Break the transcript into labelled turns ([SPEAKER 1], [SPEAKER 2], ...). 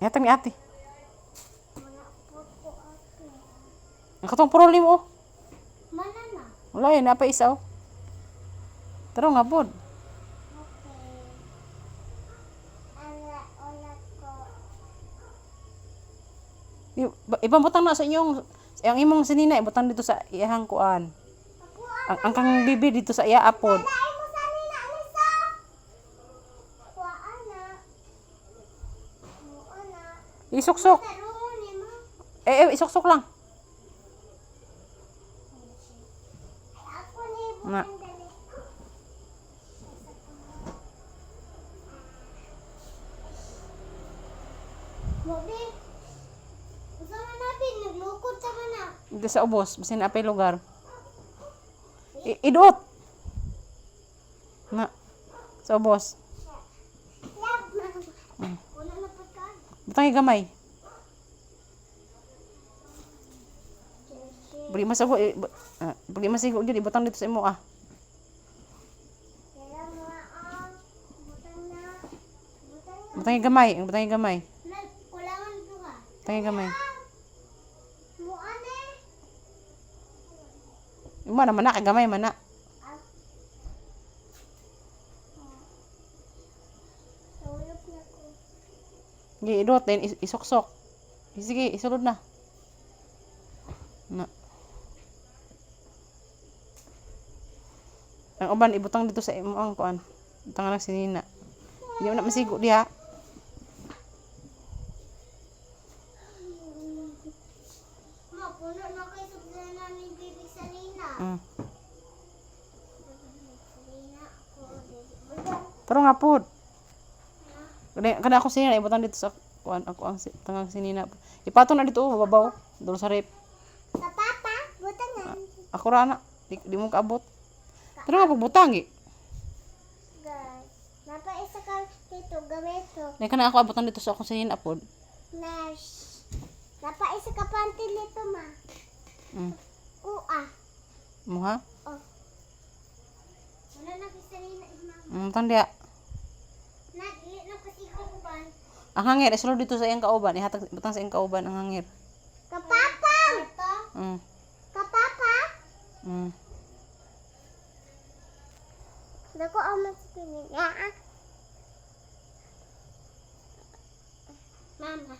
[SPEAKER 1] Ihatag ni ate.
[SPEAKER 2] Wala po ko ate.
[SPEAKER 1] Ang katong problem oh.
[SPEAKER 2] Mana na?
[SPEAKER 1] Wala yun, napa isa oh. Taro nga pod.
[SPEAKER 2] Okay. Ulat ko.
[SPEAKER 1] Ibang butang na sa inyong, ang imong sinina, ibutang dito sa iyahang kuan. Ang kang bibi dito sa iya apod.
[SPEAKER 2] Dai mo sa nina, Lisa. Kuhaan na. Kuhaan na.
[SPEAKER 1] Isuksok.
[SPEAKER 2] Tarungon ni mo.
[SPEAKER 1] Isuksok lang.
[SPEAKER 2] Ako ni
[SPEAKER 1] Na.
[SPEAKER 2] butang dali. Mobi. Usa man natin naglukod sa mana.
[SPEAKER 1] Dito sa ubos, basin apay lugar. Idot. Na. Sa ubos.
[SPEAKER 2] Love na. Wala na pagkaan.
[SPEAKER 1] Butang gamay. Buli masigo, buli masigo jud ibutang dito sa imo ah.
[SPEAKER 2] Kaya mga butang na.
[SPEAKER 1] Butang gamay, butang gamay.
[SPEAKER 2] Kulangan ito ka.
[SPEAKER 1] Butang gamay.
[SPEAKER 2] Muan eh.
[SPEAKER 1] Imo na mana kay gamay mana.
[SPEAKER 2] Tulog na ko.
[SPEAKER 1] Gi idot din isuksok. Sige, isulod na. Na. Ang uban ibutang dito sa imo ang kuan. Butang na sinina. Hindi mo na masigo diha.
[SPEAKER 2] Ma, puno na kayo sa namin bibig sa Nina. Nina ako.
[SPEAKER 1] Pero nga pod. Kada ako sinina ibutang dito sa kuan ako ang tangang sinina. Ipatong na dito babaw, dulu sa rep.
[SPEAKER 2] Sa papa, butangan.
[SPEAKER 1] Ako ra na, di mo kaabot. Pero nga pagbutang eh.
[SPEAKER 2] Guys, napaisa ka dito, gamito.
[SPEAKER 1] Nay kana ako abutan dito sa akong sinina pod.
[SPEAKER 2] Nash. Napaisa ka panty nito, ma. Ua.
[SPEAKER 1] Mo ha?
[SPEAKER 2] Oh. Wala na kasi Nina, ima.
[SPEAKER 1] Tang dia.
[SPEAKER 2] Nagli na kasi ko kuban.
[SPEAKER 1] Ang hangir isulod dito sa iyang kauban, ihatag butang sa iyang kauban ang hangir.
[SPEAKER 2] Kapapa! Ito?
[SPEAKER 1] Mm.
[SPEAKER 2] Kapapa?
[SPEAKER 1] Mm.
[SPEAKER 2] Dako ang mas pinig. Mama.